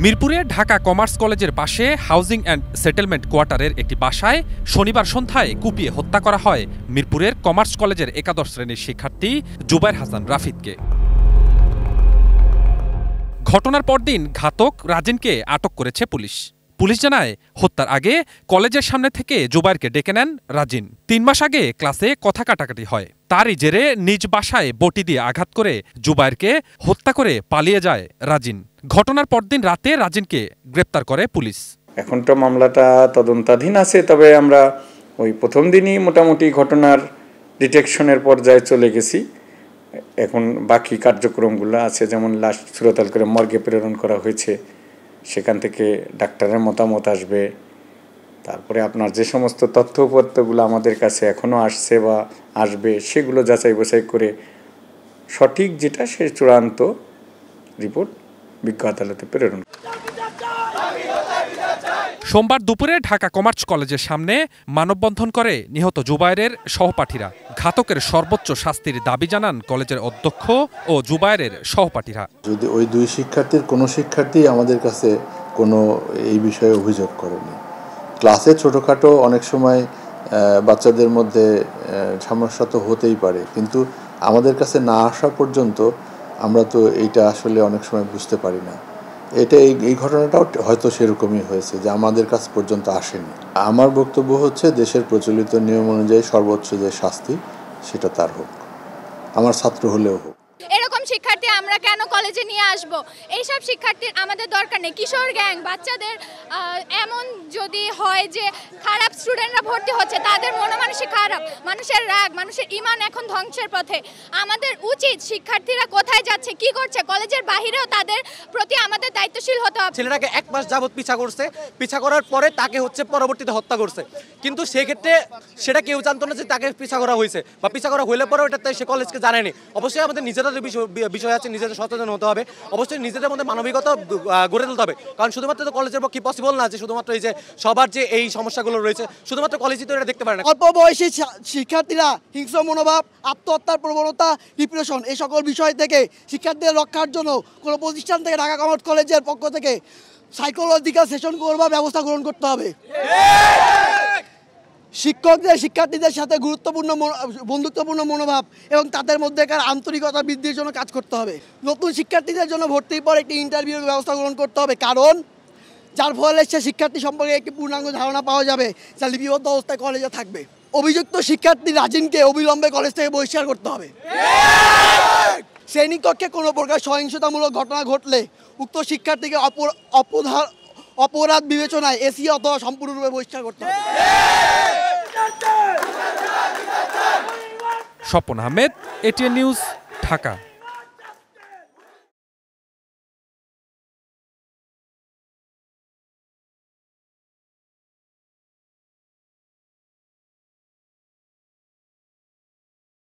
মিরপুরে ঢাকা কমার্স কলেজের পাশে হাউজিং অ্যান্ড সেটেলমেন্ট কোয়ার্টারের একটি বাসায় শনিবার সন্ধ্যায় কুপিয়ে হত্যা করা হয় মিরপুরের কমার্স কলেজের একাদশ শ্রেণীর শিক্ষার্থী জুবায়ের হাসান রাফিদকে। ঘটনার পরদিন ঘাতক রাজিনকে আটক করেছে পুলিশ। পুলিশ জানায়, হত্যার আগে কলেজের সামনে থেকে জুবায়েরকে ডেকে নেন রাজিন। ৩ মাস আগে ক্লাসে কথা কাটাকাটি হয়। তারই জেরে নিজ বাসায় বটি দিয়ে আঘাত করে জুবায়েরকে হত্যা করে পালিয়ে যায় রাজিন। ঘটনার পরদিন রাতে রাজিনকে গ্রেপ্তার করে পুলিশ। এখন তো মামলাটা তদন্তাধীন আছে, তবে আমরা ওই প্রথম দিনই মোটামুটি ঘটনার ডিটেকশনের পর্যায়ে চলে গেছি। এখন বাকি কার্যক্রমগুলো আছে, যেমন লাশ সুরতাল করে মর্গে প্রেরণ করা হয়েছে, সেখান থেকে ডাক্তারের মতামত আসবে। তারপরে আপনার যে সমস্ত তথ্যপত্রগুলো আমাদের কাছে এখনও আসছে বা আসবে, সেগুলো যাচাই বাছাই করে সঠিক যেটা সে চূড়ান্ত রিপোর্ট বিজ্ঞ আদালতে প্রেরণ। সোমবার দুপুরে ঢাকা কমার্স কলেজের সামনে মানববন্ধন করে নিহত জুবায়েরের সহপাঠীরা। ঘাতকের সর্বোচ্চ শাস্তির দাবি জানান কলেজের অধ্যক্ষ ও জুবায়েরের সহপাঠীরা। যদি ওই দুই শিক্ষার্থীর কোনো শিক্ষার্থী আমাদের কাছে কোনো এই বিষয়ে অভিযোগ করেনি। ক্লাসে ছোটোখাটো অনেক সময় বাচ্চাদের মধ্যে সমস্যা তো হতেই পারে, কিন্তু আমাদের কাছে না আসা পর্যন্ত আমরা তো এইটা আসলে অনেক সময় বুঝতে পারি না। এই ঘটনাটাও হয়তো সেরকমই হয়েছে যে আমাদের কাছ পর্যন্ত আসেনি। আমার বক্তব্য হচ্ছে, দেশের প্রচলিত নিয়ম অনুযায়ী সর্বোচ্চ যে শাস্তি সেটা তার হোক, আমার ছাত্র হলেও হোক। এরকম শিক্ষার্থী আমরা কেন কলেজে নিয়ে আসব? এইসব শিক্ষার্থীর আমাদের দরকার নেই। কিশোর গ্যাং বাচ্চাদের এমন যদি হয় যে খারাপ স্টুডেন্টরা ভর্তি হচ্ছে, তাদের মনোমানসিক খারাপ, মানুষের রাগ, মানুষের ঈমান এখন ধ্বংসের পথে। আমাদের উচিত শিক্ষার্থীরা কোথায় যাচ্ছে, কি করছে, কলেজের বাহিরেও তাদের প্রতি আমাদের দায়িত্বশীল হতে হবে। ছেলেটাকে 1 মাস যাবত পিছা করার পরে তাকে পরবর্তীতে হত্যা করছে, কিন্তু সেক্ষেত্রে সেটা কেউ জানতো না যে তাকে পিছা করা হয়েছে বা পিছা করা হইলে পরে ওটাতে সে কলেজকে জানেনি। অবশ্যই আমাদের নিজেদের বিষয় আছে, নিজেদের সচেতন হতে হবে, অবশ্যই নিজেদের মধ্যে মানবিকতা গড়ে তুলতে হবে। কারণ শুধুমাত্র তো কলেজের পক্ষে পসিবল না যে শুধুমাত্র এই যে সবার যে এই সমস্যাগুলো রয়েছে শুধুমাত্র কলেজই তো এটা দেখতে পারে না। অল্প বয়সী শিক্ষার্থীরা হিংস্র মনোভাব, আত্মহত্যার প্রবণতা, ডিপ্রেশন, এই সকল বিষয় থেকে শিক্ষার্থীদের রক্ষার জন্য কোনো প্রতিষ্ঠান থেকে ঢাকা কমার্স কলেজের পক্ষ থেকে সাইকোলজিক্যাল সেশন করবার ব্যবস্থা গ্রহণ করতে হবে। শিক্ষকদের শিক্ষার্থীদের সাথে বন্ধুত্বপূর্ণ মনোভাব এবং তাদের মধ্যেকার আন্তরিকতা বৃদ্ধির জন্য কাজ করতে হবে। নতুন শিক্ষার্থীদের জন্য ভর্তির পর একটি ইন্টারভিউর ব্যবস্থা গ্রহণ করতে হবে, কারণ যার ফলে সে শিক্ষার্থী সম্পর্কে একটি পূর্ণাঙ্গ ধারণা পাওয়া যাবে, যা লিপিবদ্ধ অবস্থায় কলেজে থাকবে। অভিযুক্ত শিক্ষার্থী রাজিনকে অবিলম্বে কলেজ থেকে বহিষ্কার করতে হবে। শ্রেণীকক্ষে কোনো প্রকার সহিংসতামূলক ঘটনা ঘটলে উক্ত শিক্ষার্থীকে অপরাধ বিবেচনায় এসি অথবা সম্পূর্ণরূপে বহিষ্কার করতে হবে। Swapan Ahmed, ATN news, Dhaka.